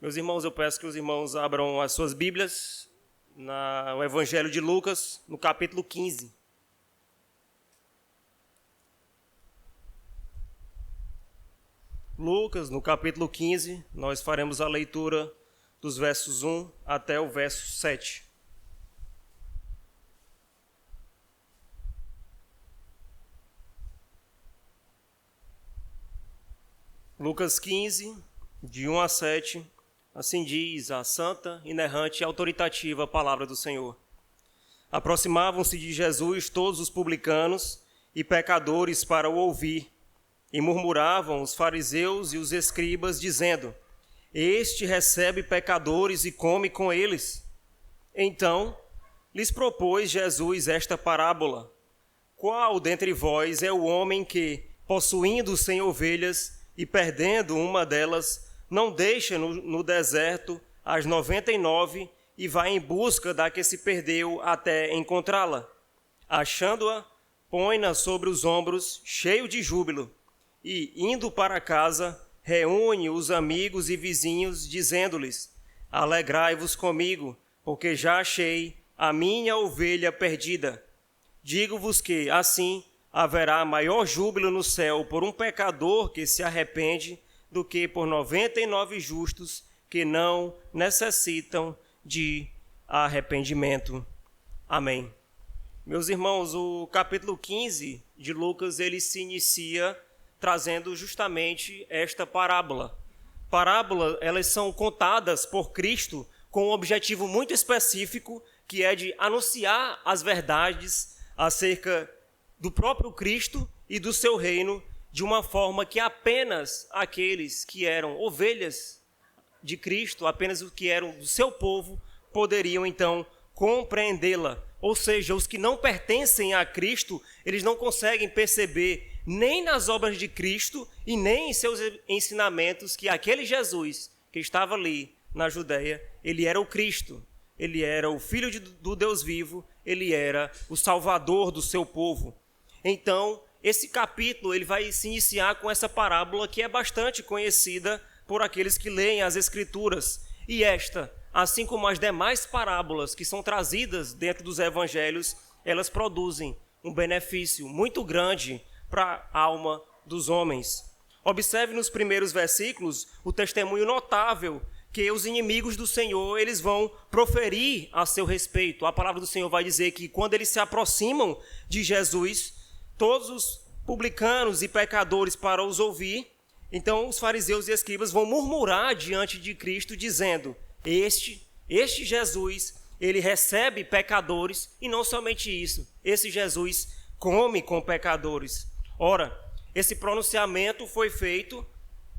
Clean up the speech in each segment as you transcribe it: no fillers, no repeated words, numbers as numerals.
Meus irmãos, eu peço que os irmãos abram as suas Bíblias no Evangelho de Lucas, no capítulo 15. Lucas, no capítulo 15, nós faremos a leitura dos versos 1 até o verso 7. Lucas 15, de 1 a 7, assim diz a santa, inerrante e autoritativa palavra do Senhor. Aproximavam-se de Jesus todos os publicanos e pecadores para o ouvir, e murmuravam os fariseus e os escribas, dizendo: Este recebe pecadores e come com eles. Então lhes propôs Jesus esta parábola: Qual dentre vós é o homem que, possuindo 100 ovelhas e perdendo uma delas, não deixa no deserto as 99 e vai em busca da que se perdeu até encontrá-la? Achando-a, põe-na sobre os ombros, cheio de júbilo, e, indo para casa, reúne os amigos e vizinhos, dizendo-lhes: Alegrai-vos comigo, porque já achei a minha ovelha perdida. Digo-vos que, assim, haverá maior júbilo no céu por um pecador que se arrepende do que por 99 justos que não necessitam de arrependimento. Amém. Meus irmãos, o capítulo 15 de Lucas, ele se inicia trazendo justamente esta parábola. Parábolas, elas são contadas por Cristo com um objetivo muito específico, que é de anunciar as verdades acerca do próprio Cristo e do seu reino de uma forma que apenas aqueles que eram ovelhas de Cristo, apenas os que eram do seu povo, poderiam então compreendê-la. Ou seja, os que não pertencem a Cristo, eles não conseguem perceber nem nas obras de Cristo e nem em seus ensinamentos que aquele Jesus que estava ali na Judéia, ele era o Cristo, ele era o Filho do Deus vivo, ele era o Salvador do seu povo. Então, esse capítulo ele vai se iniciar com essa parábola que é bastante conhecida por aqueles que leem as Escrituras. E esta, assim como as demais parábolas que são trazidas dentro dos evangelhos, elas produzem um benefício muito grande para a alma dos homens. Observe nos primeiros versículos o testemunho notável que os inimigos do Senhor eles vão proferir a seu respeito. A palavra do Senhor vai dizer que quando eles se aproximam de Jesus, todos os publicanos e pecadores para os ouvir, então os fariseus e escribas vão murmurar diante de Cristo, dizendo: Este Jesus, ele recebe pecadores, e não somente isso, esse Jesus come com pecadores. Ora, esse pronunciamento foi feito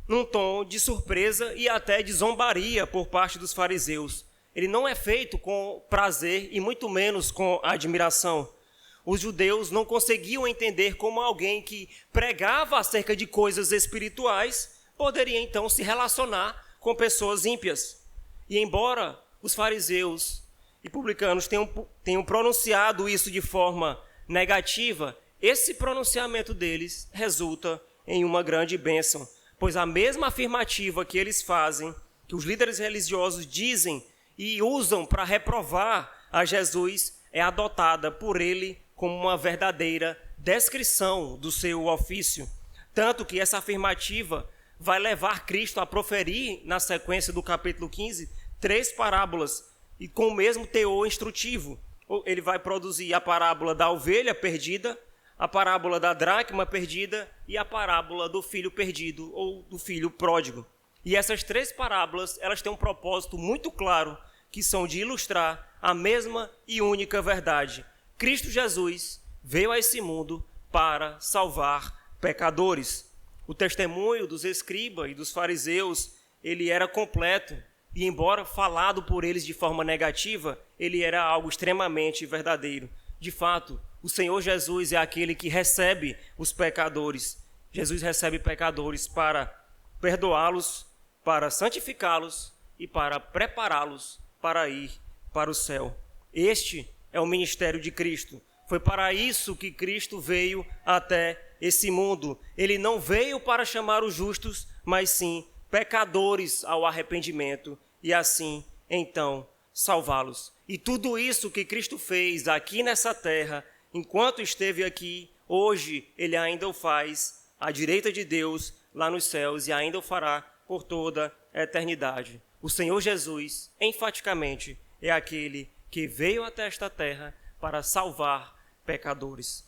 num tom de surpresa e até de zombaria por parte dos fariseus. Ele não é feito com prazer e muito menos com admiração. Os judeus não conseguiam entender como alguém que pregava acerca de coisas espirituais poderia então se relacionar com pessoas ímpias. E embora os fariseus e publicanos tenham pronunciado isso de forma negativa, esse pronunciamento deles resulta em uma grande bênção, pois a mesma afirmativa que eles fazem, que os líderes religiosos dizem e usam para reprovar a Jesus, é adotada por ele como uma verdadeira descrição do seu ofício. Tanto que essa afirmativa vai levar Cristo a proferir, na sequência do capítulo 15, 3 parábolas, e com o mesmo teor instrutivo. Ele vai produzir a parábola da ovelha perdida, a parábola da dracma perdida e a parábola do filho perdido ou do filho pródigo. E essas 3 parábolas, elas têm um propósito muito claro, que são de ilustrar a mesma e única verdade. Cristo Jesus veio a esse mundo para salvar pecadores. O testemunho dos escribas e dos fariseus, ele era completo, e embora falado por eles de forma negativa, ele era algo extremamente verdadeiro. De fato, o Senhor Jesus é aquele que recebe os pecadores. Jesus recebe pecadores para perdoá-los, para santificá-los e para prepará-los para ir para o céu. Este é o ministério de Cristo. Foi para isso que Cristo veio até esse mundo. Ele não veio para chamar os justos, mas sim pecadores ao arrependimento e assim, então, salvá-los. E tudo isso que Cristo fez aqui nessa terra, enquanto esteve aqui, hoje Ele ainda o faz à direita de Deus, lá nos céus, e ainda o fará por toda a eternidade. O Senhor Jesus, enfaticamente, é aquele que veio até esta terra para salvar pecadores.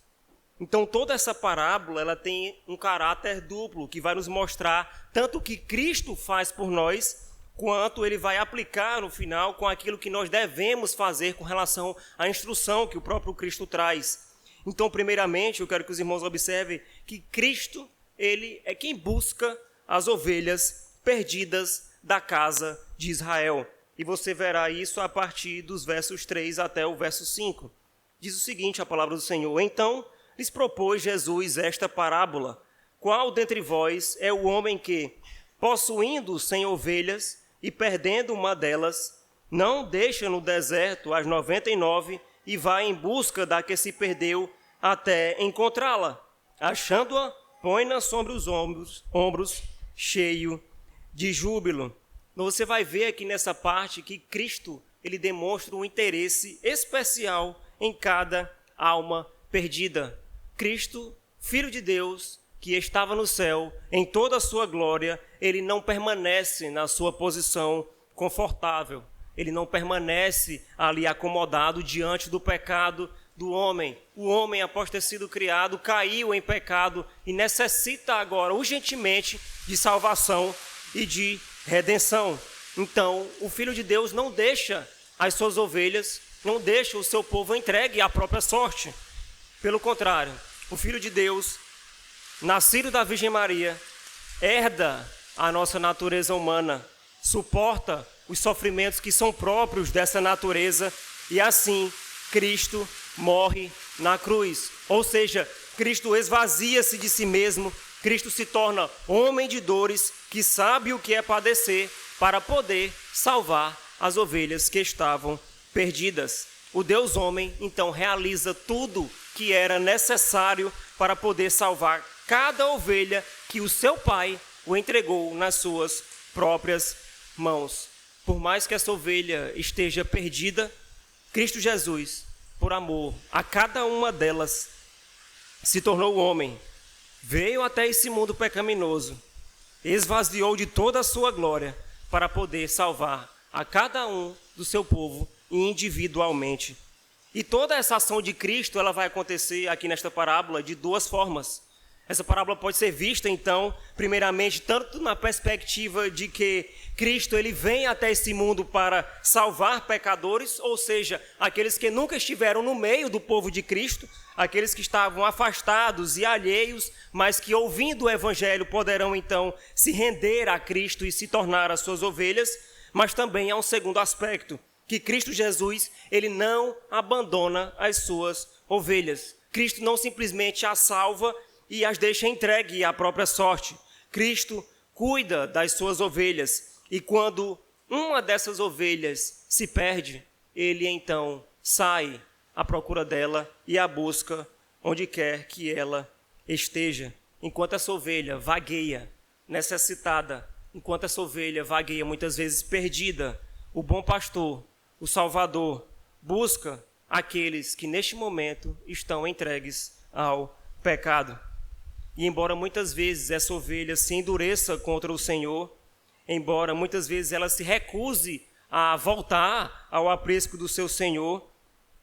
Então, toda essa parábola ela tem um caráter duplo, que vai nos mostrar tanto o que Cristo faz por nós, quanto ele vai aplicar no final com aquilo que nós devemos fazer com relação à instrução que o próprio Cristo traz. Então, primeiramente, eu quero que os irmãos observem que Cristo, ele é quem busca as ovelhas perdidas da casa de Israel. E você verá isso a partir dos versos 3 até o verso 5. Diz o seguinte, a palavra do Senhor: Então lhes propôs Jesus esta parábola: Qual dentre vós é o homem que, possuindo 100 ovelhas e perdendo uma delas, não deixa no deserto as 99 e vai em busca da que se perdeu até encontrá-la? Achando-a, põe-na sobre os ombros, cheio de júbilo. Então você vai ver aqui nessa parte que Cristo ele demonstra um interesse especial em cada alma perdida. Cristo, Filho de Deus, que estava no céu, em toda a sua glória, ele não permanece na sua posição confortável. Ele não permanece ali acomodado diante do pecado do homem. O homem, após ter sido criado, caiu em pecado e necessita agora urgentemente de salvação e de redenção. Então, o Filho de Deus não deixa as suas ovelhas, não deixa o seu povo entregue à própria sorte. Pelo contrário, o Filho de Deus, nascido da Virgem Maria, herda a nossa natureza humana, suporta os sofrimentos que são próprios dessa natureza e assim Cristo morre na cruz. Ou seja, Cristo esvazia-se de si mesmo, Cristo se torna homem de dores que sabe o que é padecer para poder salvar as ovelhas que estavam perdidas. O Deus homem, então, realiza tudo que era necessário para poder salvar cada ovelha que o seu Pai o entregou nas suas próprias mãos. Por mais que essa ovelha esteja perdida, Cristo Jesus, por amor a cada uma delas, se tornou homem, veio até esse mundo pecaminoso, esvaziou de toda a sua glória para poder salvar a cada um do seu povo individualmente. E toda essa ação de Cristo, ela vai acontecer aqui nesta parábola de duas formas. Essa parábola pode ser vista, então, primeiramente, tanto na perspectiva de que Cristo ele vem até esse mundo para salvar pecadores, ou seja, aqueles que nunca estiveram no meio do povo de Cristo, aqueles que estavam afastados e alheios, mas que ouvindo o Evangelho poderão, então, se render a Cristo e se tornar as suas ovelhas. Mas também há um segundo aspecto, que Cristo Jesus, ele não abandona as suas ovelhas. Cristo não simplesmente as salva e as deixa entregue à própria sorte. Cristo cuida das suas ovelhas e quando uma dessas ovelhas se perde, ele então sai à procura dela e a busca onde quer que ela esteja. Enquanto essa ovelha vagueia, necessitada, enquanto essa ovelha vagueia muitas vezes perdida, o bom pastor, o Salvador, busca aqueles que neste momento estão entregues ao pecado. E embora muitas vezes essa ovelha se endureça contra o Senhor, embora muitas vezes ela se recuse a voltar ao aprisco do seu Senhor,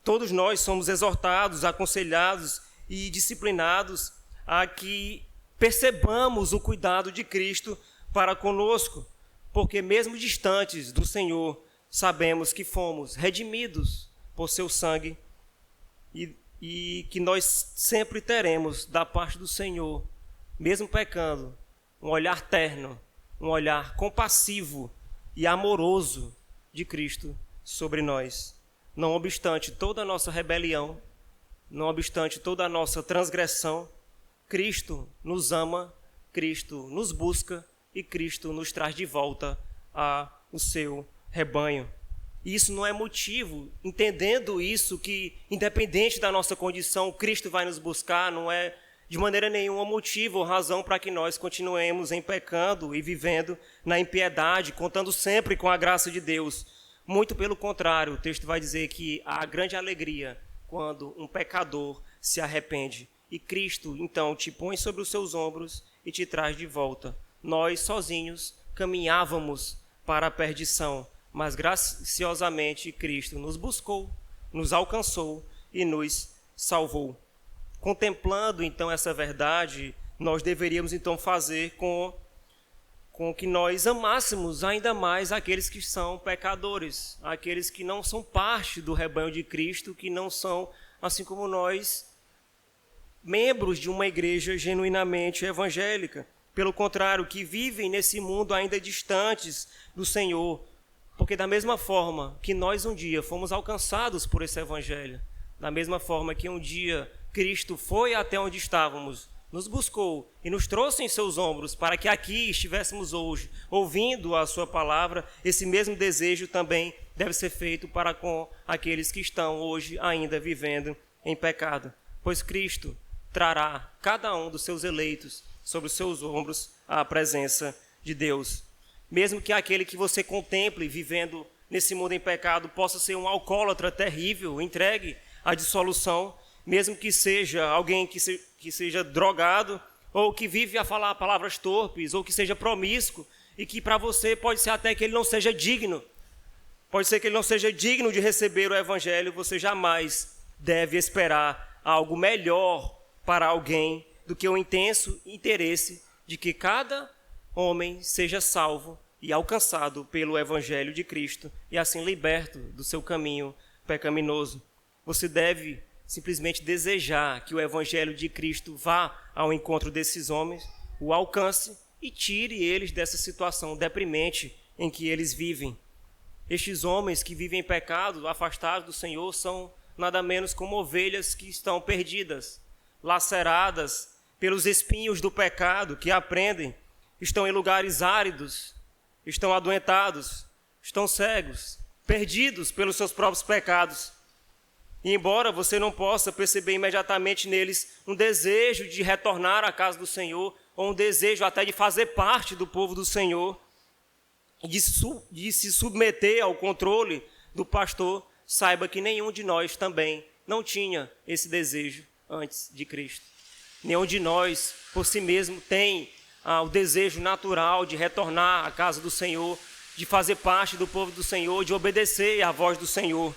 todos nós somos exortados, aconselhados e disciplinados a que percebamos o cuidado de Cristo para conosco, porque mesmo distantes do Senhor, sabemos que fomos redimidos por seu sangue e que nós sempre teremos da parte do Senhor, mesmo pecando, um olhar terno, um olhar compassivo e amoroso de Cristo sobre nós. Não obstante toda a nossa rebelião, não obstante toda a nossa transgressão, Cristo nos ama, Cristo nos busca e Cristo nos traz de volta ao seu rebanho. E isso não é motivo, entendendo isso, que independente da nossa condição, Cristo vai nos buscar, não é de maneira nenhuma motivo ou razão para que nós continuemos em pecando e vivendo na impiedade, contando sempre com a graça de Deus. Muito pelo contrário, o texto vai dizer que há grande alegria quando um pecador se arrepende. E Cristo, então, te põe sobre os seus ombros e te traz de volta. Nós, sozinhos, caminhávamos para a perdição, mas graciosamente Cristo nos buscou, nos alcançou e nos salvou. Contemplando, então, essa verdade, nós deveríamos, então, fazer com que nós amássemos ainda mais aqueles que são pecadores, aqueles que não são parte do rebanho de Cristo, que não são, assim como nós, membros de uma igreja genuinamente evangélica. Pelo contrário, que vivem nesse mundo ainda distantes do Senhor, porque da mesma forma que nós um dia fomos alcançados por esse evangelho, da mesma forma que um dia Cristo foi até onde estávamos, nos buscou e nos trouxe em seus ombros para que aqui estivéssemos hoje, ouvindo a sua palavra, esse mesmo desejo também deve ser feito para com aqueles que estão hoje ainda vivendo em pecado. Pois Cristo trará cada um dos seus eleitos sobre os seus ombros à presença de Deus. Mesmo que aquele que você contemple vivendo nesse mundo em pecado possa ser um alcoólatra terrível, entregue à dissolução, mesmo que seja alguém que seja drogado, ou que vive a falar palavras torpes, ou que seja promíscuo, e que para você pode ser até que ele não seja digno. Pode ser que ele não seja digno de receber o evangelho, você jamais deve esperar algo melhor para alguém do que o intenso interesse de que cada homem seja salvo e alcançado pelo evangelho de Cristo, e assim liberto do seu caminho pecaminoso. Você deve simplesmente desejar que o evangelho de Cristo vá ao encontro desses homens, o alcance e tire eles dessa situação deprimente em que eles vivem. Estes homens que vivem em pecado, afastados do Senhor, são nada menos como ovelhas que estão perdidas, laceradas pelos espinhos do pecado, que aprendem, estão em lugares áridos, estão adoentados, estão cegos, perdidos pelos seus próprios pecados. E embora você não possa perceber imediatamente neles um desejo de retornar à casa do Senhor, ou um desejo até de fazer parte do povo do Senhor, de se submeter ao controle do pastor, saiba que nenhum de nós também não tinha esse desejo antes de Cristo. Nenhum de nós, por si mesmo, tem o desejo natural de retornar à casa do Senhor, de fazer parte do povo do Senhor, de obedecer à voz do Senhor.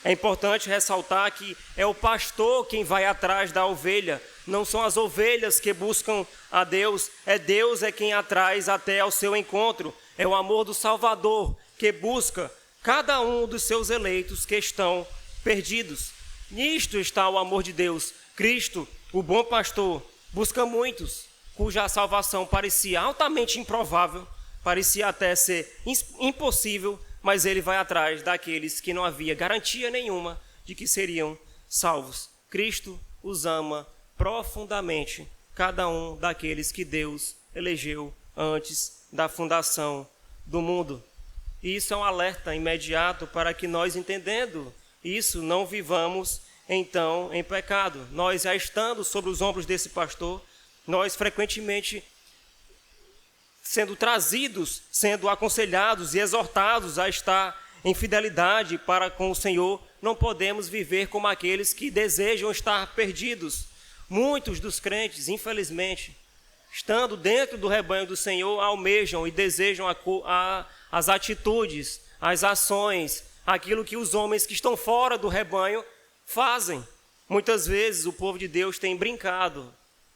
É importante ressaltar que é o pastor quem vai atrás da ovelha, não são as ovelhas que buscam a Deus, Deus quem atrás até ao seu encontro. É o amor do Salvador que busca cada um dos seus eleitos que estão perdidos. Nisto está o amor de Deus. Cristo, o bom pastor, busca muitos cuja salvação parecia altamente improvável, parecia até ser impossível, mas ele vai atrás daqueles que não havia garantia nenhuma de que seriam salvos. Cristo os ama profundamente, cada um daqueles que Deus elegeu antes da fundação do mundo. E isso é um alerta imediato para que nós, entendendo isso, não vivamos então em pecado. Nós, já estando sobre os ombros desse pastor, nós frequentemente sendo trazidos, sendo aconselhados e exortados a estar em fidelidade para com o Senhor, não podemos viver como aqueles que desejam estar perdidos. Muitos dos crentes, infelizmente, estando dentro do rebanho do Senhor, almejam e desejam as atitudes, as ações, aquilo que os homens que estão fora do rebanho fazem. Muitas vezes o povo de Deus tem brincado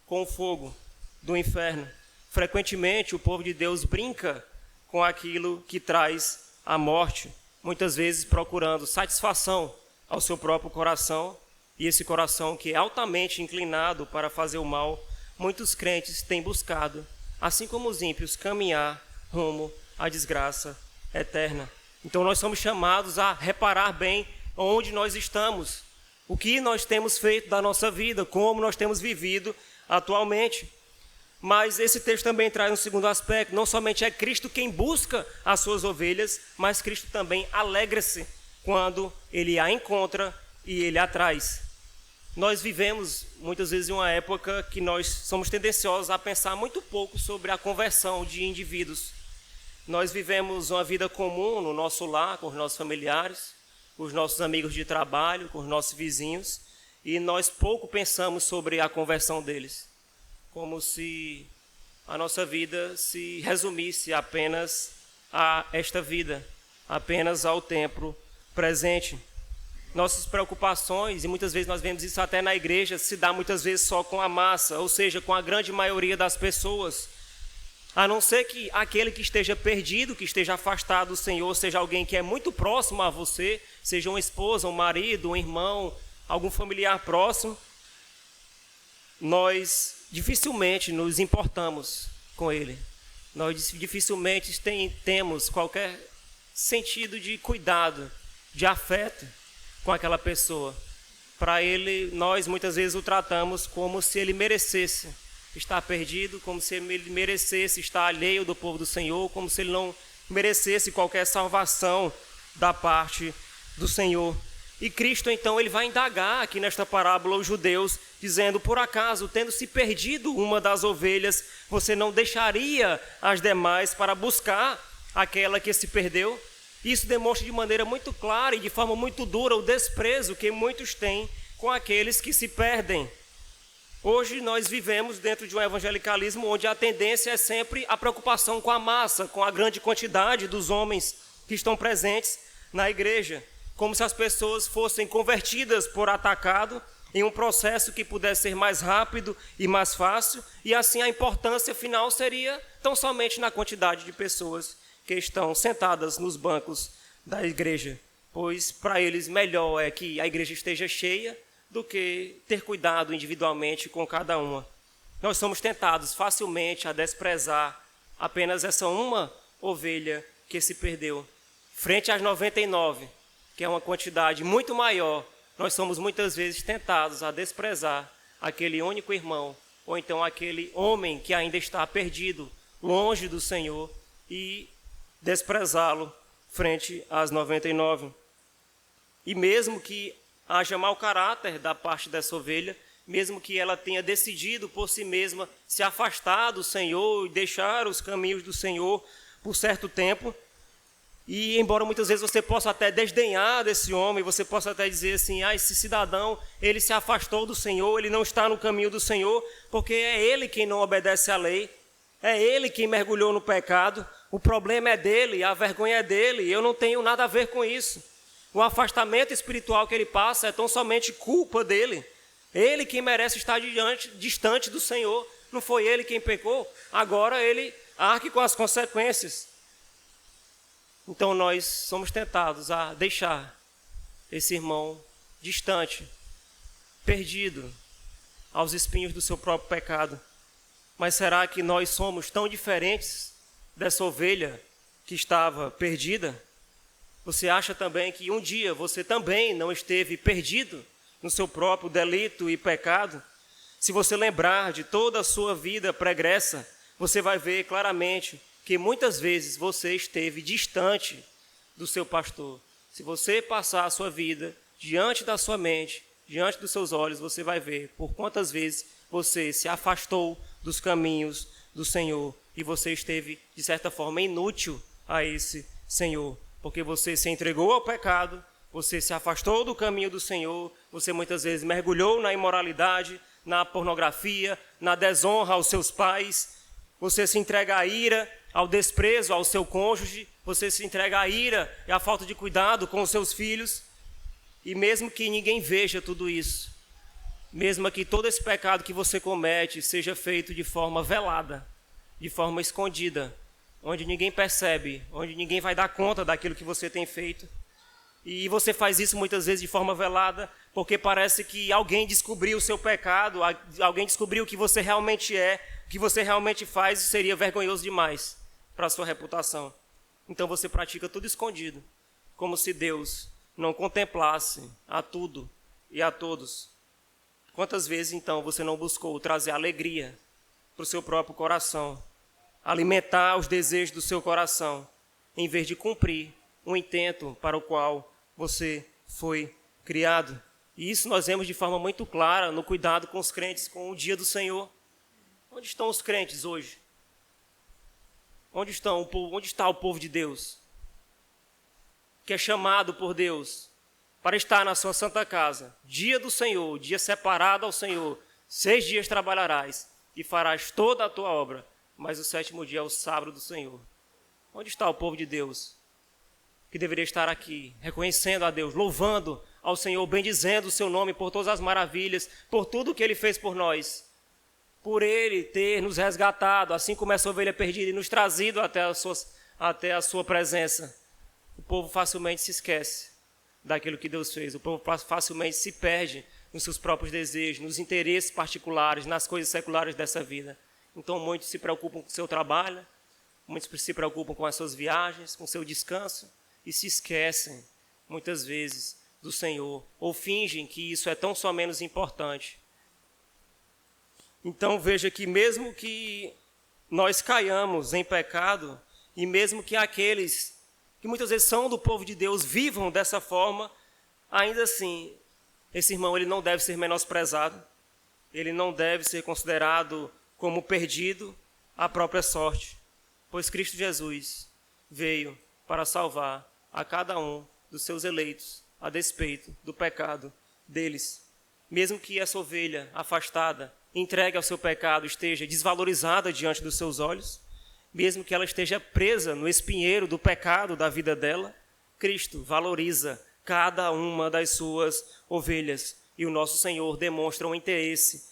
com o fogo do inferno. Frequentemente o povo de Deus brinca com aquilo que traz a morte, muitas vezes procurando satisfação ao seu próprio coração, e esse coração que é altamente inclinado para fazer o mal, muitos crentes têm buscado, assim como os ímpios, caminhar rumo à desgraça eterna. Então nós somos chamados a reparar bem onde nós estamos, o que nós temos feito da nossa vida, como nós temos vivido atualmente. Mas esse texto também traz um segundo aspecto, não somente é Cristo quem busca as suas ovelhas, mas Cristo também alegra-se quando ele a encontra e ele a traz. Nós vivemos muitas vezes em uma época que nós somos tendenciosos a pensar muito pouco sobre a conversão de indivíduos. Nós vivemos uma vida comum no nosso lar, com os nossos familiares, com os nossos amigos de trabalho, com os nossos vizinhos, e nós pouco pensamos sobre a conversão deles, como se a nossa vida se resumisse apenas a esta vida, apenas ao tempo presente. Nossas preocupações, e muitas vezes nós vemos isso até na igreja, se dá muitas vezes só com a massa, ou seja, com a grande maioria das pessoas. A não ser que aquele que esteja perdido, que esteja afastado do Senhor, seja alguém que é muito próximo a você, seja uma esposa, um marido, um irmão, algum familiar próximo, nós dificilmente nos importamos com ele. Nós dificilmente temos qualquer sentido de cuidado, de afeto com aquela pessoa. Para ele, nós muitas vezes o tratamos como se ele merecesse estar perdido, como se ele merecesse estar alheio do povo do Senhor, como se ele não merecesse qualquer salvação da parte do Senhor. E Cristo, então, ele vai indagar aqui nesta parábola os judeus, dizendo: por acaso, tendo se perdido uma das ovelhas, você não deixaria as demais para buscar aquela que se perdeu? Isso demonstra de maneira muito clara e de forma muito dura o desprezo que muitos têm com aqueles que se perdem. Hoje nós vivemos dentro de um evangelicalismo onde a tendência é sempre a preocupação com a massa, com a grande quantidade dos homens que estão presentes na igreja, como se as pessoas fossem convertidas por atacado em um processo que pudesse ser mais rápido e mais fácil, e assim a importância final seria tão somente na quantidade de pessoas que estão sentadas nos bancos da igreja, pois para eles melhor é que a igreja esteja cheia do que ter cuidado individualmente com cada uma. Nós somos tentados facilmente a desprezar apenas essa uma ovelha que se perdeu, frente às 99, que é uma quantidade muito maior. Nós somos muitas vezes tentados a desprezar aquele único irmão, ou então aquele homem que ainda está perdido, longe do Senhor, e desprezá-lo frente às 99. E mesmo que haja mau caráter da parte dessa ovelha, mesmo que ela tenha decidido por si mesma se afastar do Senhor e deixar os caminhos do Senhor por certo tempo, e embora muitas vezes você possa até desdenhar desse homem, você possa até dizer assim: esse cidadão, ele se afastou do Senhor, ele não está no caminho do Senhor, porque é ele quem não obedece à lei, é ele quem mergulhou no pecado, o problema é dele, a vergonha é dele, eu não tenho nada a ver com isso. O afastamento espiritual que ele passa é tão somente culpa dele. Ele quem merece estar distante do Senhor. Não foi ele quem pecou. Agora ele arque com as consequências. Então nós somos tentados a deixar esse irmão distante, perdido, aos espinhos do seu próprio pecado. Mas será que nós somos tão diferentes dessa ovelha que estava perdida? Você acha também que um dia você também não esteve perdido no seu próprio delito e pecado? Se você lembrar de toda a sua vida pregressa, você vai ver claramente que muitas vezes você esteve distante do seu pastor. Se você passar a sua vida diante da sua mente, diante dos seus olhos, você vai ver por quantas vezes você se afastou dos caminhos do Senhor e você esteve, de certa forma, inútil a esse Senhor. Porque você se entregou ao pecado, você se afastou do caminho do Senhor, você muitas vezes mergulhou na imoralidade, na pornografia, na desonra aos seus pais, você se entrega à ira, ao desprezo ao seu cônjuge, você se entrega à ira e à falta de cuidado com os seus filhos, e mesmo que ninguém veja tudo isso, mesmo que todo esse pecado que você comete seja feito de forma velada, de forma escondida, onde ninguém percebe, onde ninguém vai dar conta daquilo que você tem feito. E você faz isso muitas vezes de forma velada, porque parece que alguém descobriu o seu pecado, alguém descobriu o que você realmente é, o que você realmente faz, e seria vergonhoso demais para a sua reputação. Então você pratica tudo escondido, como se Deus não contemplasse a tudo e a todos. Quantas vezes então você não buscou trazer alegria para o seu próprio coração, alimentar os desejos do seu coração, em vez de cumprir um intento para o qual você foi criado? E isso nós vemos de forma muito clara no cuidado com os crentes com o dia do Senhor. Onde estão os crentes hoje? Onde está o povo de Deus? Que é chamado por Deus para estar na sua santa casa. Dia do Senhor, dia separado ao Senhor. 6 dias trabalharás e farás toda a tua obra. Mas o 7º dia é o sábado do Senhor. Onde está o povo de Deus? Que deveria estar aqui, reconhecendo a Deus, louvando ao Senhor, bendizendo o seu nome por todas as maravilhas, por tudo que Ele fez por nós. Por Ele ter nos resgatado, assim como essa ovelha perdida, e nos trazido até a sua presença. O povo facilmente se esquece daquilo que Deus fez. O povo facilmente se perde nos seus próprios desejos, nos interesses particulares, nas coisas seculares dessa vida. Então muitos se preocupam com o seu trabalho, muitos se preocupam com as suas viagens, com o seu descanso, e se esquecem, muitas vezes, do Senhor, ou fingem que isso é tão só menos importante. Então veja que mesmo que nós caiamos em pecado, e mesmo que aqueles que muitas vezes são do povo de Deus vivam dessa forma, ainda assim, esse irmão ele não deve ser menosprezado, ele não deve ser considerado como perdido à própria sorte, pois Cristo Jesus veio para salvar a cada um dos seus eleitos, a despeito do pecado deles. Mesmo que essa ovelha afastada, entregue ao seu pecado, esteja desvalorizada diante dos seus olhos, mesmo que ela esteja presa no espinheiro do pecado da vida dela, Cristo valoriza cada uma das suas ovelhas. E o nosso Senhor demonstra um interesse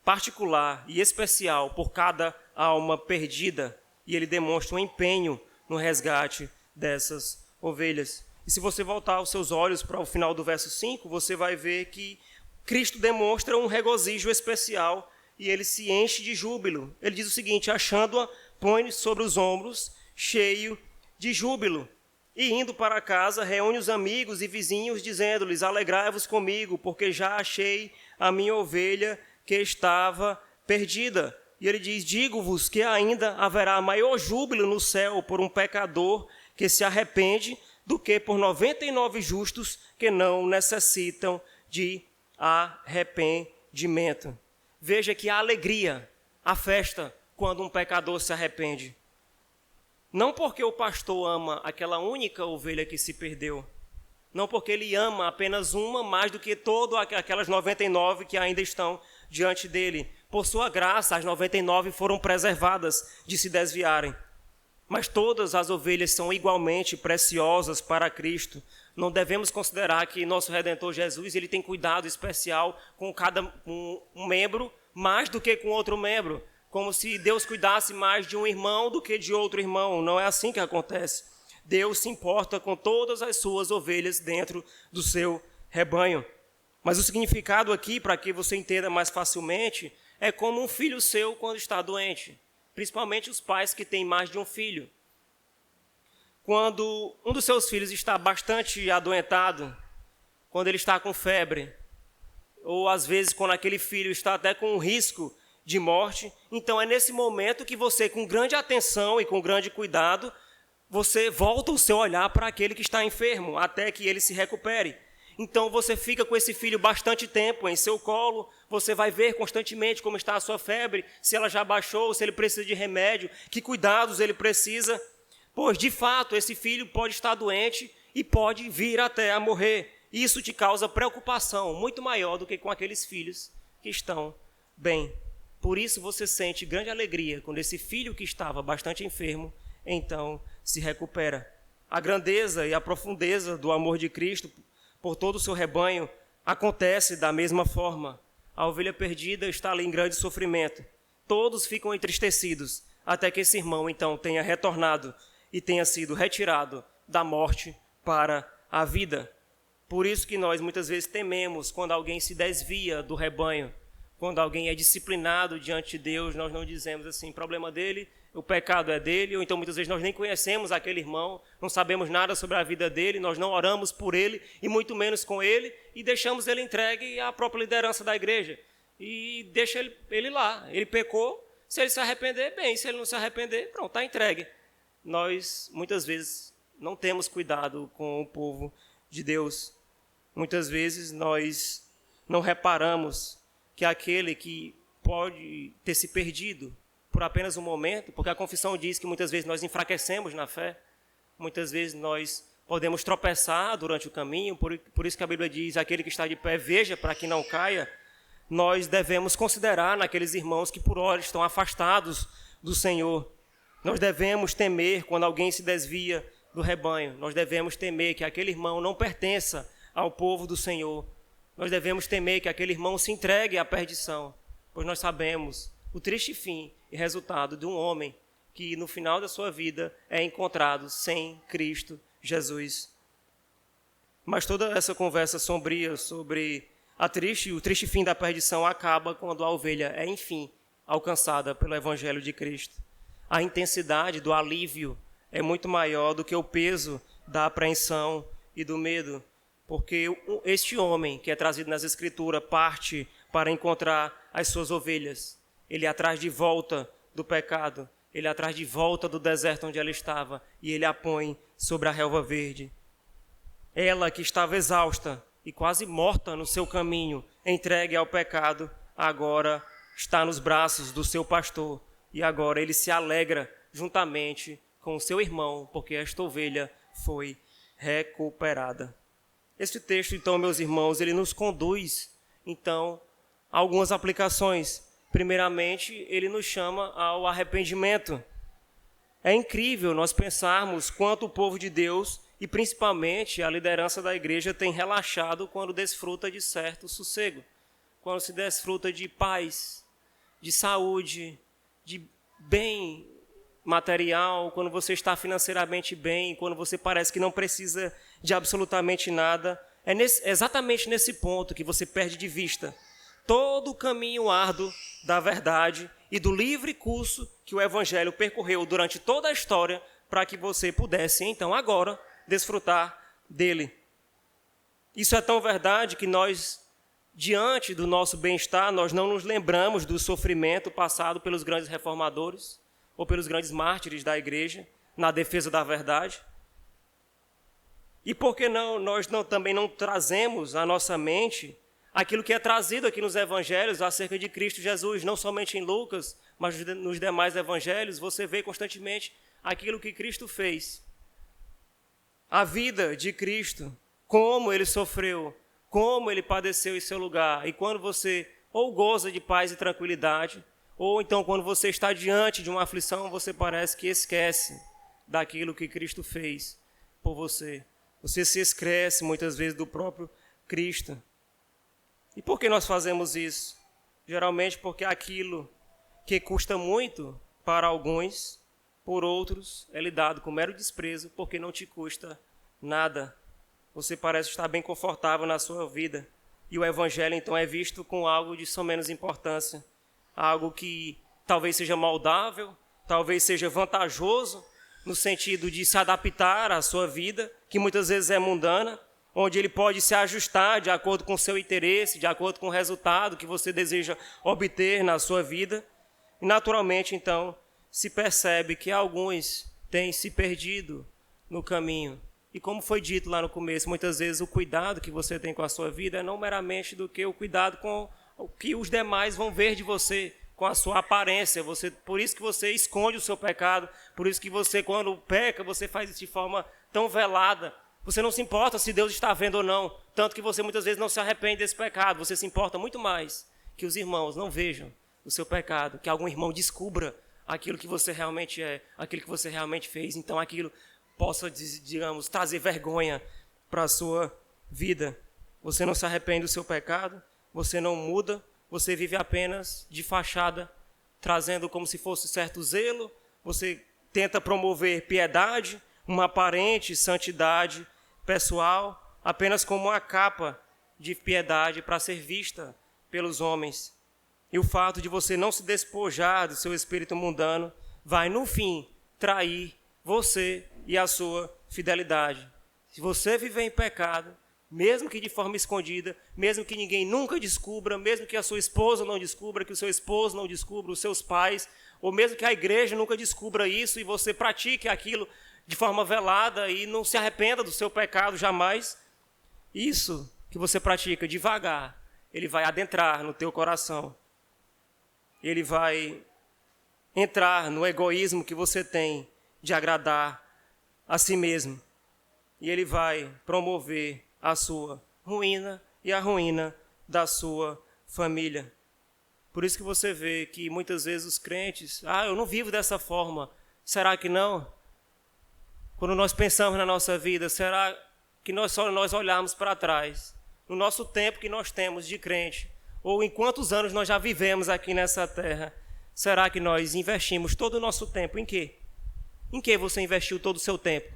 particular e especial por cada alma perdida. E Ele demonstra um empenho no resgate dessas ovelhas. E se você voltar os seus olhos para o final do verso 5, você vai ver que Cristo demonstra um regozijo especial e Ele se enche de júbilo. Ele diz o seguinte: achando-a, põe sobre os ombros, cheio de júbilo. E indo para casa, reúne os amigos e vizinhos, dizendo-lhes: alegrai-vos comigo, porque já achei a minha ovelha que estava perdida. E ele diz: digo-vos que ainda haverá maior júbilo no céu por um pecador que se arrepende do que por 99 justos que não necessitam de arrependimento. Veja que a alegria, a festa, quando um pecador se arrepende. Não porque o pastor ama aquela única ovelha que se perdeu. Não porque ele ama apenas uma mais do que todas aquelas 99 que ainda estão diante dele. Por sua graça, as 99 foram preservadas de se desviarem. Mas todas as ovelhas são igualmente preciosas para Cristo. Não devemos considerar que nosso Redentor Jesus ele tem cuidado especial com cada um membro mais do que com outro membro. Como se Deus cuidasse mais de um irmão do que de outro irmão. Não é assim que acontece. Deus se importa com todas as suas ovelhas dentro do seu rebanho. Mas o significado aqui, para que você entenda mais facilmente, é como um filho seu quando está doente. Principalmente os pais que têm mais de um filho. Quando um dos seus filhos está bastante adoentado, quando ele está com febre, ou às vezes quando aquele filho está até com um risco de morte, então é nesse momento que você, com grande atenção e com grande cuidado, você volta o seu olhar para aquele que está enfermo, até que ele se recupere. Então você fica com esse filho bastante tempo em seu colo, você vai ver constantemente como está a sua febre, se ela já baixou, se ele precisa de remédio, que cuidados ele precisa, pois de fato esse filho pode estar doente e pode vir até a morrer. Isso te causa preocupação muito maior do que com aqueles filhos que estão bem. Por isso você sente grande alegria quando esse filho que estava bastante enfermo, então se recupera. A grandeza e a profundeza do amor de Cristo por todo o seu rebanho acontece da mesma forma. A ovelha perdida está ali em grande sofrimento. Todos ficam entristecidos até que esse irmão então tenha retornado e tenha sido retirado da morte para a vida. Por isso que nós muitas vezes tememos quando alguém se desvia do rebanho. Quando alguém é disciplinado diante de Deus, nós não dizemos assim, problema dele, o pecado é dele, ou então muitas vezes nós nem conhecemos aquele irmão, não sabemos nada sobre a vida dele, nós não oramos por ele, e muito menos com ele, e deixamos ele entregue à própria liderança da igreja. E deixa ele lá, ele pecou, se ele se arrepender, bem, se ele não se arrepender, pronto, está entregue. Nós, muitas vezes, não temos cuidado com o povo de Deus. Muitas vezes nós não reparamos que aquele que pode ter se perdido por apenas um momento, porque a confissão diz que muitas vezes nós enfraquecemos na fé, muitas vezes nós podemos tropeçar durante o caminho, por isso que a Bíblia diz, aquele que está de pé, veja para que não caia. Nós devemos considerar naqueles irmãos que por hora estão afastados do Senhor. Nós devemos temer quando alguém se desvia do rebanho. Nós devemos temer que aquele irmão não pertença ao povo do Senhor. Nós devemos temer que aquele irmão se entregue à perdição, pois nós sabemos o triste fim e resultado de um homem que no final da sua vida é encontrado sem Cristo Jesus. Mas toda essa conversa sombria sobre o triste fim da perdição acaba quando a ovelha é, enfim, alcançada pelo Evangelho de Cristo. A intensidade do alívio é muito maior do que o peso da apreensão e do medo, porque este homem que é trazido nas Escrituras parte para encontrar as suas ovelhas. Ele é atrás de volta do pecado, ele é atrás de volta do deserto onde ela estava, e ele a põe sobre a relva verde. Ela que estava exausta e quase morta no seu caminho, entregue ao pecado, agora está nos braços do seu pastor, e agora ele se alegra juntamente com o seu irmão, porque esta ovelha foi recuperada. Este texto, então, meus irmãos, ele nos conduz, então, a algumas aplicações. Primeiramente, ele nos chama ao arrependimento. É incrível nós pensarmos quanto o povo de Deus, e principalmente a liderança da igreja, tem relaxado quando desfruta de certo sossego, quando se desfruta de paz, de saúde, de bem material, quando você está financeiramente bem, quando você parece que não precisa de absolutamente nada. É exatamente nesse ponto que você perde de vista todo o caminho árduo da verdade e do livre curso que o Evangelho percorreu durante toda a história para que você pudesse, então, agora, desfrutar dele. Isso é tão verdade que nós, diante do nosso bem-estar, nós não nos lembramos do sofrimento passado pelos grandes reformadores ou pelos grandes mártires da igreja na defesa da verdade. E por que não, também não trazemos à nossa mente aquilo que é trazido aqui nos evangelhos acerca de Cristo Jesus, não somente em Lucas, mas nos demais evangelhos, você vê constantemente aquilo que Cristo fez. A vida de Cristo, como ele sofreu, como ele padeceu em seu lugar. E quando você ou goza de paz e tranquilidade, ou então quando você está diante de uma aflição, você parece que esquece daquilo que Cristo fez por você. Você se esquece muitas vezes do próprio Cristo. E por que nós fazemos isso? Geralmente porque aquilo que custa muito para alguns, por outros, é lidado com mero desprezo, porque não te custa nada. Você parece estar bem confortável na sua vida. E o Evangelho, então, é visto com algo de só menos importância. Algo que talvez seja moldável, talvez seja vantajoso, no sentido de se adaptar à sua vida, que muitas vezes é mundana, onde ele pode se ajustar de acordo com o seu interesse, de acordo com o resultado que você deseja obter na sua vida. E, naturalmente, então, se percebe que alguns têm se perdido no caminho. E como foi dito lá no começo, muitas vezes o cuidado que você tem com a sua vida é não meramente do que o cuidado com o que os demais vão ver de você, com a sua aparência. Por isso que você esconde o seu pecado, por isso que você, quando peca, você faz isso de forma tão velada. Você não se importa se Deus está vendo ou não, tanto que você muitas vezes não se arrepende desse pecado. Você se importa muito mais que os irmãos não vejam o seu pecado, que algum irmão descubra aquilo que você realmente é, aquilo que você realmente fez. Então aquilo possa, digamos, trazer vergonha para a sua vida. Você não se arrepende do seu pecado, você não muda, você vive apenas de fachada, trazendo como se fosse certo zelo, você tenta promover piedade, uma aparente santidade pessoal, apenas como uma capa de piedade para ser vista pelos homens. E o fato de você não se despojar do seu espírito mundano vai, no fim, trair você e a sua fidelidade. Se você viver em pecado, mesmo que de forma escondida, mesmo que ninguém nunca descubra, mesmo que a sua esposa não descubra, que o seu esposo não descubra, os seus pais, ou mesmo que a igreja nunca descubra isso e você pratique aquilo de forma velada e não se arrependa do seu pecado jamais, isso que você pratica devagar, ele vai adentrar no teu coração. Ele vai entrar no egoísmo que você tem de agradar a si mesmo. E ele vai promover a sua ruína e a ruína da sua família. Por isso que você vê que muitas vezes os crentes, eu não vivo dessa forma. Será que não? Quando nós pensamos na nossa vida, será que nós olharmos para trás, no nosso tempo que nós temos de crente, ou em quantos anos nós já vivemos aqui nessa terra, será que nós investimos todo o nosso tempo em quê? Em que você investiu todo o seu tempo?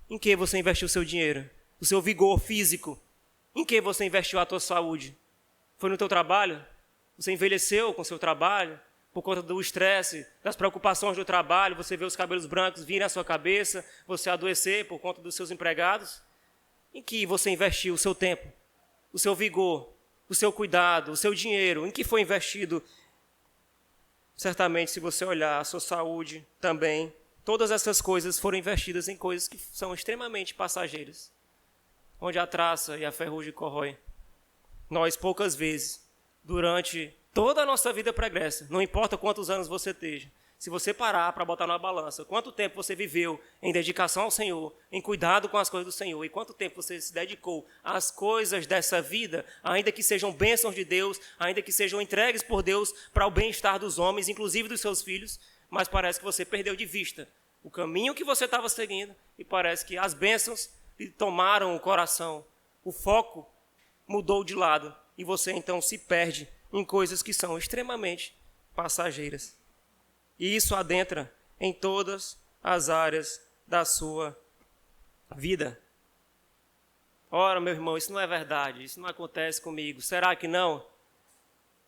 Em que você investiu o seu dinheiro? O seu vigor físico? Em que você investiu a tua saúde? Foi no teu trabalho? Você envelheceu com o seu trabalho? Por conta do estresse, das preocupações do trabalho, você vê os cabelos brancos virem à sua cabeça, você adoecer por conta dos seus empregados? Em que você investiu o seu tempo, o seu vigor, o seu cuidado, o seu dinheiro? Em que foi investido? Certamente, se você olhar a sua saúde também, todas essas coisas foram investidas em coisas que são extremamente passageiras, onde a traça e a ferrugem corroem. Nós, poucas vezes, durante toda a nossa vida pregressa, não importa quantos anos você esteja, se você parar para botar numa balança, quanto tempo você viveu em dedicação ao Senhor, em cuidado com as coisas do Senhor, e quanto tempo você se dedicou às coisas dessa vida, ainda que sejam bênçãos de Deus, ainda que sejam entregues por Deus para o bem-estar dos homens, inclusive dos seus filhos, mas parece que você perdeu de vista o caminho que você estava seguindo, e parece que as bênçãos lhe tomaram o coração, o foco mudou de lado, e você então se perde em coisas que são extremamente passageiras. E isso adentra em todas as áreas da sua vida. Ora, meu irmão, isso não é verdade, isso não acontece comigo. Será que não?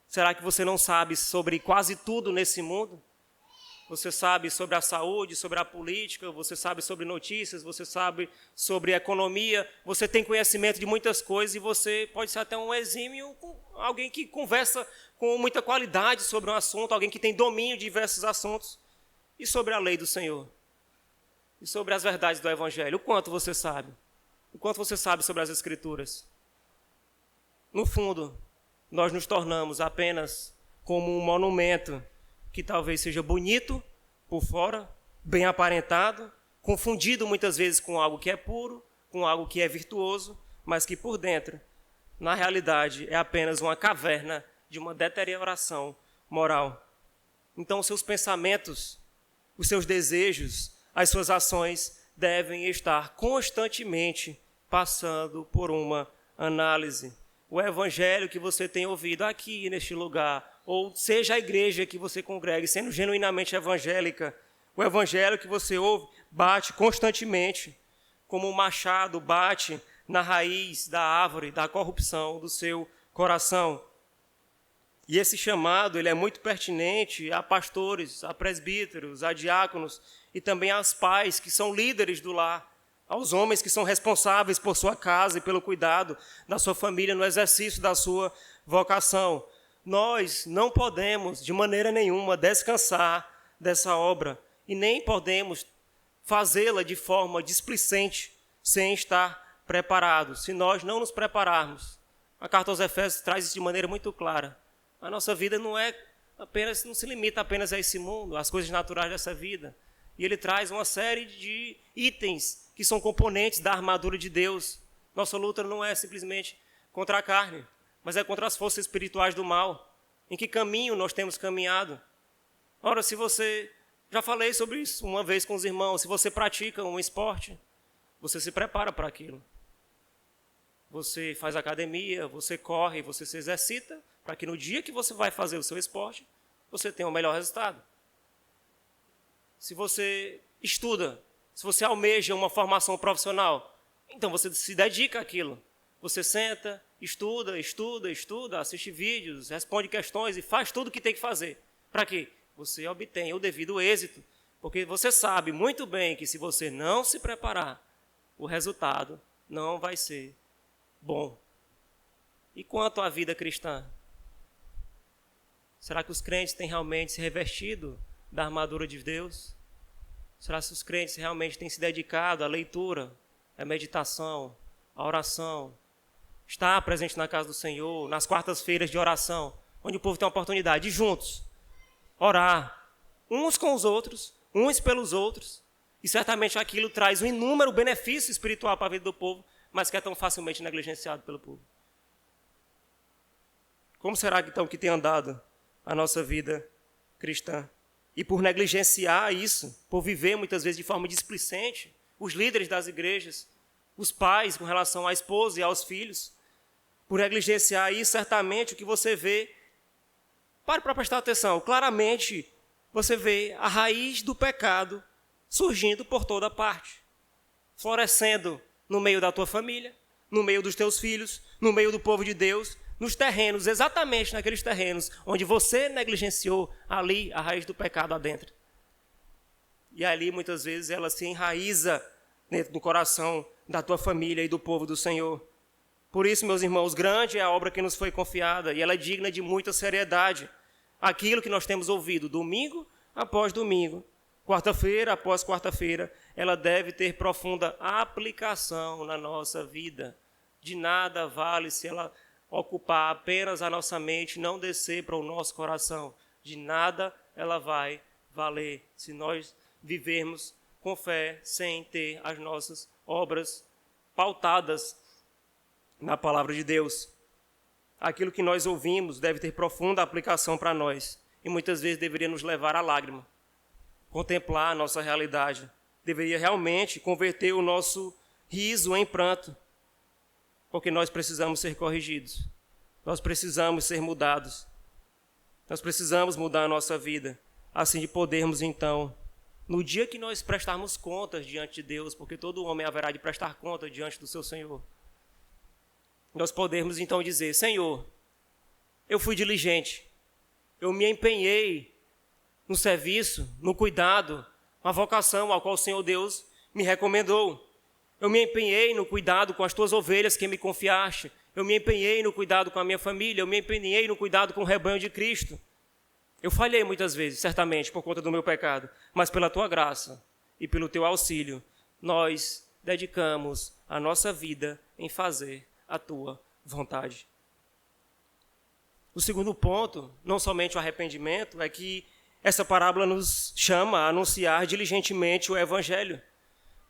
Será que você não sabe sobre quase tudo nesse mundo? Você sabe sobre a saúde, sobre a política, você sabe sobre notícias, você sabe sobre economia, você tem conhecimento de muitas coisas e você pode ser até um exímio, alguém que conversa com muita qualidade sobre um assunto, alguém que tem domínio de diversos assuntos. E sobre a lei do Senhor? E sobre as verdades do Evangelho? O quanto você sabe? O quanto você sabe sobre as Escrituras? No fundo, nós nos tornamos apenas como um monumento que talvez seja bonito por fora, bem aparentado, confundido muitas vezes com algo que é puro, com algo que é virtuoso, mas que por dentro, na realidade, é apenas uma caverna de uma deterioração moral. Então, os seus pensamentos, os seus desejos, as suas ações devem estar constantemente passando por uma análise. O evangelho que você tem ouvido aqui neste lugar, ou seja a igreja que você congregue, sendo genuinamente evangélica, o evangelho que você ouve bate constantemente, como um machado bate na raiz da árvore da corrupção do seu coração. E esse chamado ele é muito pertinente a pastores, a presbíteros, a diáconos e também aos pais que são líderes do lar, aos homens que são responsáveis por sua casa e pelo cuidado da sua família no exercício da sua vocação. Nós não podemos, de maneira nenhuma, descansar dessa obra e nem podemos fazê-la de forma displicente, sem estar preparados. Se nós não nos prepararmos, a carta aos Efésios traz isso de maneira muito clara. A nossa vida não se limita apenas a esse mundo, às coisas naturais dessa vida. E ele traz uma série de itens que são componentes da armadura de Deus. Nossa luta não é simplesmente contra a carne, mas é contra as forças espirituais do mal. Em que caminho nós temos caminhado? Ora, se você... Já falei sobre isso uma vez com os irmãos. Se você pratica um esporte, você se prepara para aquilo. Você faz academia, você corre, você se exercita, para que no dia que você vai fazer o seu esporte, você tenha o melhor resultado. Se você estuda, se você almeja uma formação profissional, então você se dedica àquilo. Você senta, estuda, assiste vídeos, responde questões e faz tudo o que tem que fazer. Para quê? Você obtenha o devido êxito. Porque você sabe muito bem que se você não se preparar, o resultado não vai ser bom. E quanto à vida cristã? Será que os crentes têm realmente se revestido da armadura de Deus? Será que os crentes realmente têm se dedicado à leitura, à meditação, à oração, estar presente na casa do Senhor, nas quartas-feiras de oração, onde o povo tem a oportunidade de juntos orar, uns com os outros, uns pelos outros, e certamente aquilo traz um inúmero benefício espiritual para a vida do povo, mas que é tão facilmente negligenciado pelo povo. Como será então que tem andado a nossa vida cristã? E por negligenciar isso, por viver muitas vezes de forma displicente, os líderes das igrejas, os pais com relação à esposa e aos filhos, por negligenciar isso, certamente o que você vê, pare para prestar atenção, claramente você vê a raiz do pecado surgindo por toda parte, florescendo no meio da tua família, no meio dos teus filhos, no meio do povo de Deus, nos terrenos, exatamente naqueles terrenos onde você negligenciou, ali a raiz do pecado adentro. E ali muitas vezes ela se enraiza dentro do coração da tua família e do povo do Senhor. Por isso, meus irmãos, grande é a obra que nos foi confiada e ela é digna de muita seriedade. Aquilo que nós temos ouvido domingo após domingo, quarta-feira após quarta-feira, ela deve ter profunda aplicação na nossa vida. De nada vale se ela ocupar apenas a nossa mente, não descer para o nosso coração. De nada ela vai valer se nós vivermos com fé sem ter as nossas obras pautadas na palavra de Deus. Aquilo que nós ouvimos deve ter profunda aplicação para nós e muitas vezes deveria nos levar à lágrima. Contemplar a nossa realidade deveria realmente converter o nosso riso em pranto, porque nós precisamos ser corrigidos, nós precisamos ser mudados, nós precisamos mudar a nossa vida, assim de podermos então, no dia que nós prestarmos contas diante de Deus, porque todo homem haverá de prestar conta diante do seu Senhor, nós podemos então dizer: Senhor, eu fui diligente, eu me empenhei no serviço, no cuidado, na vocação ao qual o Senhor Deus me recomendou. Eu me empenhei no cuidado com as tuas ovelhas que me confiaste. Eu me empenhei no cuidado com a minha família. Eu me empenhei no cuidado com o rebanho de Cristo. Eu falhei muitas vezes, certamente, por conta do meu pecado. Mas pela tua graça e pelo teu auxílio, nós dedicamos a nossa vida em fazer a tua vontade. O segundo ponto, não somente o arrependimento, é que essa parábola nos chama a anunciar diligentemente o Evangelho,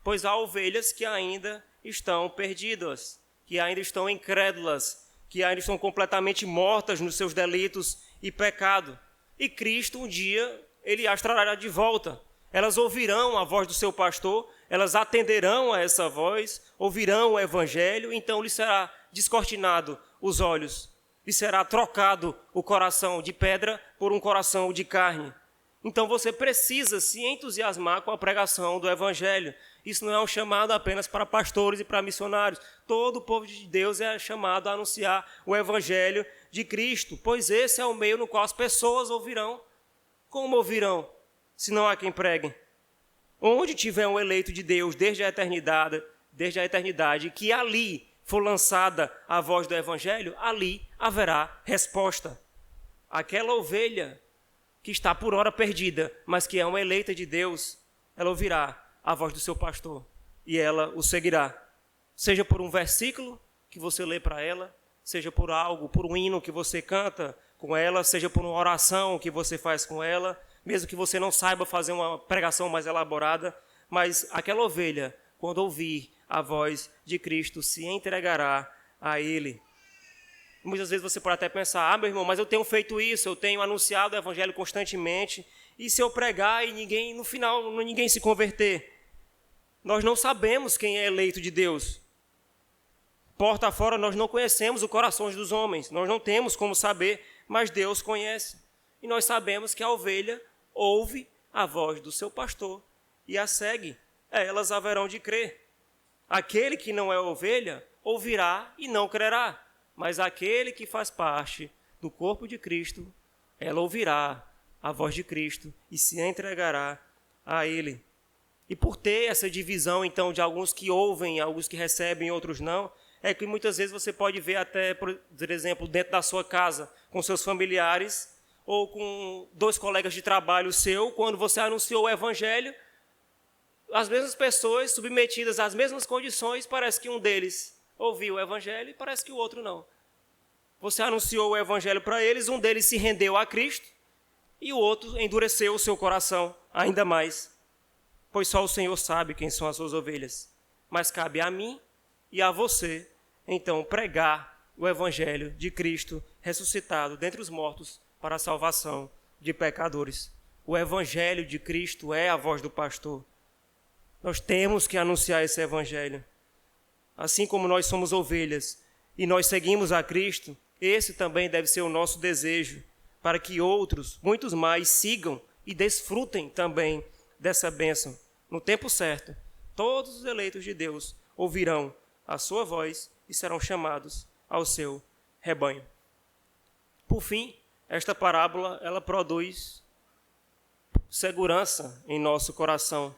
pois há ovelhas que ainda estão perdidas, que ainda estão incrédulas, que ainda estão completamente mortas nos seus delitos e pecado. E Cristo, um dia, Ele as trará de volta. Elas ouvirão a voz do seu pastor, elas atenderão a essa voz, ouvirão o Evangelho, então lhe será descortinado os olhos, lhe será trocado o coração de pedra por um coração de carne. Então você precisa se entusiasmar com a pregação do Evangelho. Isso não é um chamado apenas para pastores e para missionários. Todo o povo de Deus é chamado a anunciar o Evangelho de Cristo, pois esse é o meio no qual as pessoas ouvirão. Como ouvirão, se não há quem pregue? Onde tiver um eleito de Deus desde a eternidade, que ali for lançada a voz do Evangelho, ali haverá resposta. Aquela ovelha que está por hora perdida, mas que é uma eleita de Deus, ela ouvirá a voz do seu pastor e ela o seguirá. Seja por um versículo que você lê para ela, seja por algo, por um hino que você canta com ela, seja por uma oração que você faz com ela, mesmo que você não saiba fazer uma pregação mais elaborada, mas aquela ovelha, quando ouvir a voz de Cristo, se entregará a Ele. Muitas vezes você pode até pensar: meu irmão, mas eu tenho feito isso, eu tenho anunciado o Evangelho constantemente, e se eu pregar e no final ninguém se converter? Nós não sabemos quem é eleito de Deus. Porta fora, nós não conhecemos o coração dos homens, nós não temos como saber, mas Deus conhece. E nós sabemos que a ovelha ouve a voz do seu pastor e a segue. Elas haverão de crer. Aquele que não é ovelha ouvirá e não crerá. Mas aquele que faz parte do corpo de Cristo, ela ouvirá a voz de Cristo e se entregará a Ele. E por ter essa divisão, então, de alguns que ouvem, alguns que recebem, outros não, é que muitas vezes você pode ver até, por exemplo, dentro da sua casa, com seus familiares, ou com 2 colegas de trabalho seu, quando você anunciou o Evangelho, as mesmas pessoas submetidas às mesmas condições, parece que um deles ouviu o evangelho e parece que o outro não. Você anunciou o evangelho para eles, um deles se rendeu a Cristo e o outro endureceu o seu coração ainda mais. Pois só o Senhor sabe quem são as suas ovelhas. Mas cabe a mim e a você, então, pregar o evangelho de Cristo ressuscitado dentre os mortos para a salvação de pecadores. O evangelho de Cristo é a voz do pastor. Nós temos que anunciar esse evangelho. Assim como nós somos ovelhas e nós seguimos a Cristo, esse também deve ser o nosso desejo, para que outros, muitos mais, sigam e desfrutem também dessa bênção. No tempo certo, todos os eleitos de Deus ouvirão a sua voz e serão chamados ao seu rebanho. Por fim, esta parábola, ela produz segurança em nosso coração.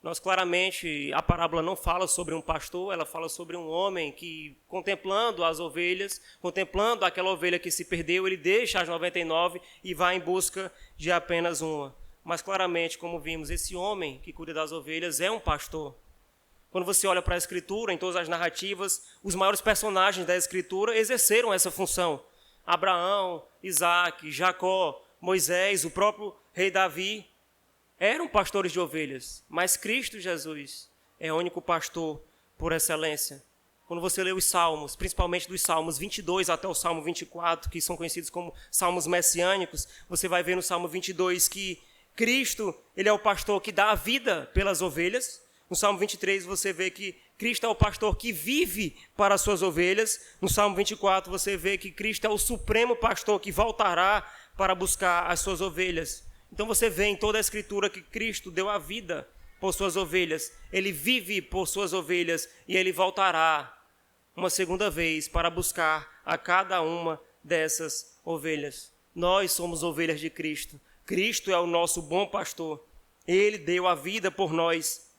Nós claramente, a parábola não fala sobre um pastor, ela fala sobre um homem que, contemplando as ovelhas, contemplando aquela ovelha que se perdeu, ele deixa as 99 e vai em busca de apenas uma. Mas claramente, como vimos, esse homem que cuida das ovelhas é um pastor. Quando você olha para a Escritura, em todas as narrativas, os maiores personagens da Escritura exerceram essa função. Abraão, Isaac, Jacó, Moisés, o próprio rei Davi, eram pastores de ovelhas, mas Cristo Jesus é o único pastor por excelência. Quando você lê os salmos, principalmente dos salmos 22 até o salmo 24, que são conhecidos como salmos messiânicos, você vai ver no salmo 22 que Cristo, ele é o pastor que dá a vida pelas ovelhas. No salmo 23 você vê que Cristo é o pastor que vive para as suas ovelhas. No salmo 24 você vê que Cristo é o supremo pastor que voltará para buscar as suas ovelhas. Então você vê em toda a Escritura que Cristo deu a vida por suas ovelhas. Ele vive por suas ovelhas e ele voltará uma segunda vez para buscar a cada uma dessas ovelhas. Nós somos ovelhas de Cristo. Cristo é o nosso bom pastor. Ele deu a vida por nós.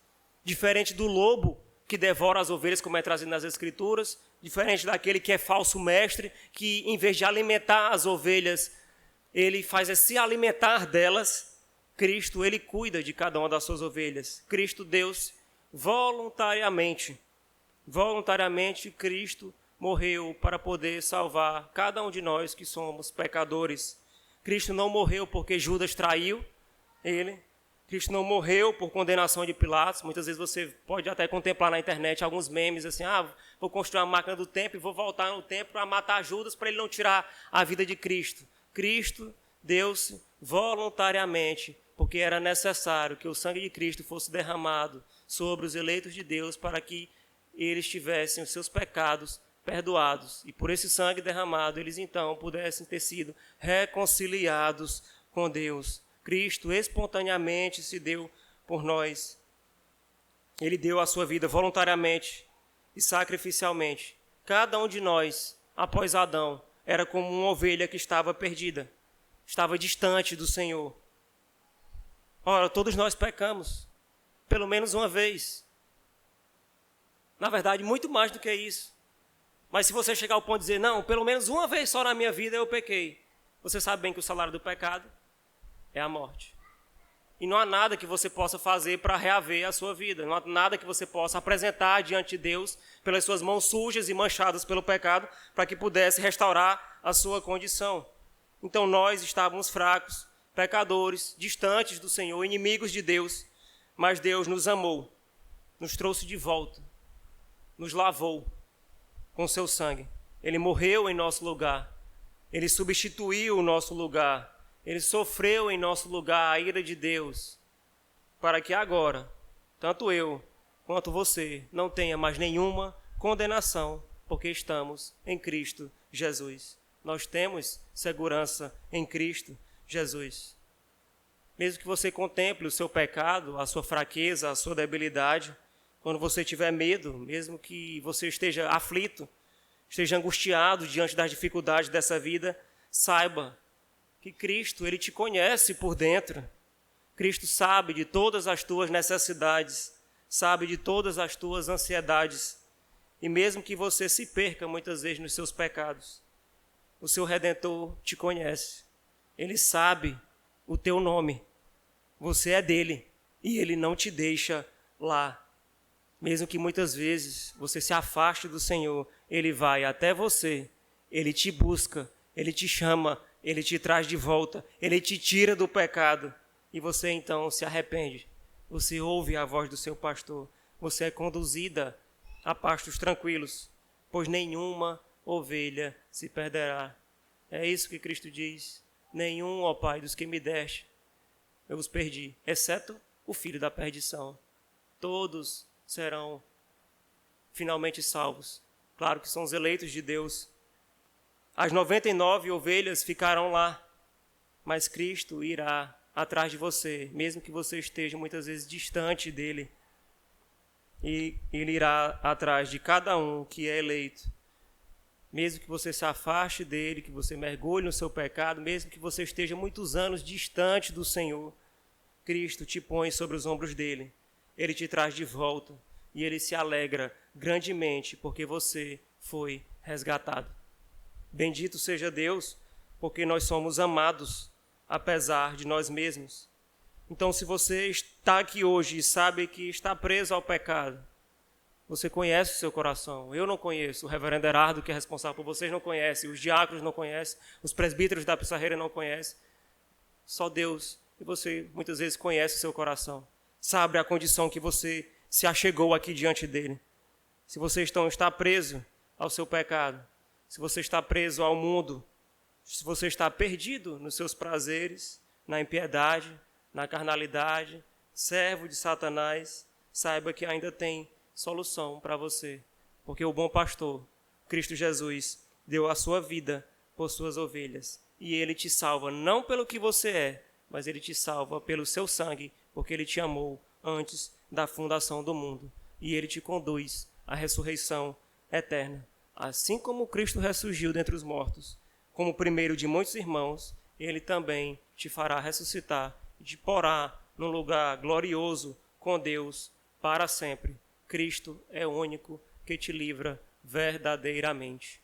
Diferente do lobo que devora as ovelhas, como é trazido nas Escrituras, diferente daquele que é falso mestre, que em vez de alimentar as ovelhas, ele faz se alimentar delas. Cristo, ele cuida de cada uma das suas ovelhas. Cristo, Deus, voluntariamente, Cristo morreu para poder salvar cada um de nós que somos pecadores. Cristo não morreu porque Judas traiu ele. Cristo não morreu por condenação de Pilatos. Muitas vezes você pode até contemplar na internet alguns memes assim, vou construir uma máquina do tempo e vou voltar no tempo para matar Judas para ele não tirar a vida de Cristo. Cristo deu-se voluntariamente, porque era necessário que o sangue de Cristo fosse derramado sobre os eleitos de Deus para que eles tivessem os seus pecados perdoados. E por esse sangue derramado, eles então pudessem ter sido reconciliados com Deus. Cristo espontaneamente se deu por nós. Ele deu a sua vida voluntariamente e sacrificialmente. Cada um de nós, após Adão, era como uma ovelha que estava perdida, estava distante do Senhor. Ora, todos nós pecamos, pelo menos uma vez. Na verdade, muito mais do que isso. Mas se você chegar ao ponto de dizer, não, pelo menos uma vez só na minha vida eu pequei, você sabe bem que o salário do pecado é a morte. E não há nada que você possa fazer para reaver a sua vida. Não há nada que você possa apresentar diante de Deus pelas suas mãos sujas e manchadas pelo pecado para que pudesse restaurar a sua condição. Então nós estávamos fracos, pecadores, distantes do Senhor, inimigos de Deus. Mas Deus nos amou, nos trouxe de volta, nos lavou com seu sangue. Ele morreu em nosso lugar. Ele substituiu o nosso lugar. Ele sofreu em nosso lugar a ira de Deus, para que agora, tanto eu quanto você, não tenha mais nenhuma condenação, porque estamos em Cristo Jesus. Nós temos segurança em Cristo Jesus. Mesmo que você contemple o seu pecado, a sua fraqueza, a sua debilidade, quando você tiver medo, mesmo que você esteja aflito, esteja angustiado diante das dificuldades dessa vida, saiba que Cristo, ele te conhece por dentro. Cristo sabe de todas as tuas necessidades, sabe de todas as tuas ansiedades. E mesmo que você se perca muitas vezes nos seus pecados, o seu Redentor te conhece. Ele sabe o teu nome. Você é dele e ele não te deixa lá. Mesmo que muitas vezes você se afaste do Senhor, Ele vai até você, Ele te busca, Ele te chama, Ele te traz de volta, Ele te tira do pecado e você então se arrepende. Você ouve a voz do seu pastor, você é conduzida a pastos tranquilos, pois nenhuma ovelha se perderá. É isso que Cristo diz: nenhum, ó Pai, dos que me deste, eu os perdi, exceto o filho da perdição. Todos serão finalmente salvos. Claro que são os eleitos de Deus. As 99 ovelhas ficarão lá, mas Cristo irá atrás de você, mesmo que você esteja muitas vezes distante dele. E ele irá atrás de cada um que é eleito. Mesmo que você se afaste dele, que você mergulhe no seu pecado, mesmo que você esteja muitos anos distante do Senhor, Cristo te põe sobre os ombros dele. Ele te traz de volta e ele se alegra grandemente porque você foi resgatado. Bendito seja Deus, porque nós somos amados, apesar de nós mesmos. Então, se você está aqui hoje e sabe que está preso ao pecado, você conhece o seu coração. Eu não conheço. O reverendo Herardo, que é responsável por vocês, não conhece. Os diáconos não conhecem. Os presbíteros da Pissarreira não conhecem. Só Deus. E você muitas vezes conhece o seu coração. Sabe a condição que você se achegou aqui diante dele. Se você está preso ao seu pecado, se você está preso ao mundo, se você está perdido nos seus prazeres, na impiedade, na carnalidade, servo de Satanás, saiba que ainda tem solução para você, porque o bom pastor, Cristo Jesus, deu a sua vida por suas ovelhas, e ele te salva não pelo que você é, mas ele te salva pelo seu sangue, porque ele te amou antes da fundação do mundo, e ele te conduz à ressurreição eterna. Assim como Cristo ressurgiu dentre os mortos, como o primeiro de muitos irmãos, ele também te fará ressuscitar e te porá num lugar glorioso com Deus para sempre. Cristo é o único que te livra verdadeiramente.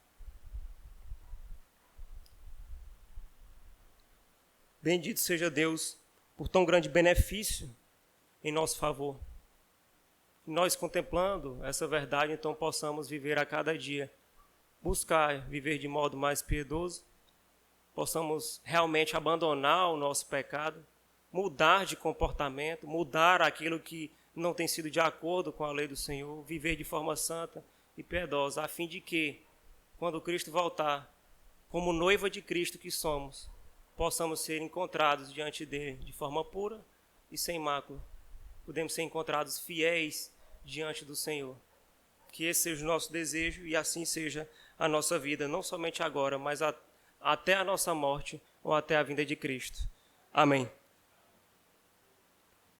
Bendito seja Deus por tão grande benefício em nosso favor. Nós, contemplando essa verdade, então possamos viver a cada dia, buscar viver de modo mais piedoso, possamos realmente abandonar o nosso pecado, mudar de comportamento, mudar aquilo que não tem sido de acordo com a lei do Senhor, viver de forma santa e piedosa, a fim de que, quando Cristo voltar, como noiva de Cristo que somos, possamos ser encontrados diante dele de forma pura e sem mácula. Podemos ser encontrados fiéis diante do Senhor. Que esse seja o nosso desejo e assim seja a nossa vida, não somente agora, mas até a nossa morte ou até a vinda de Cristo. Amém.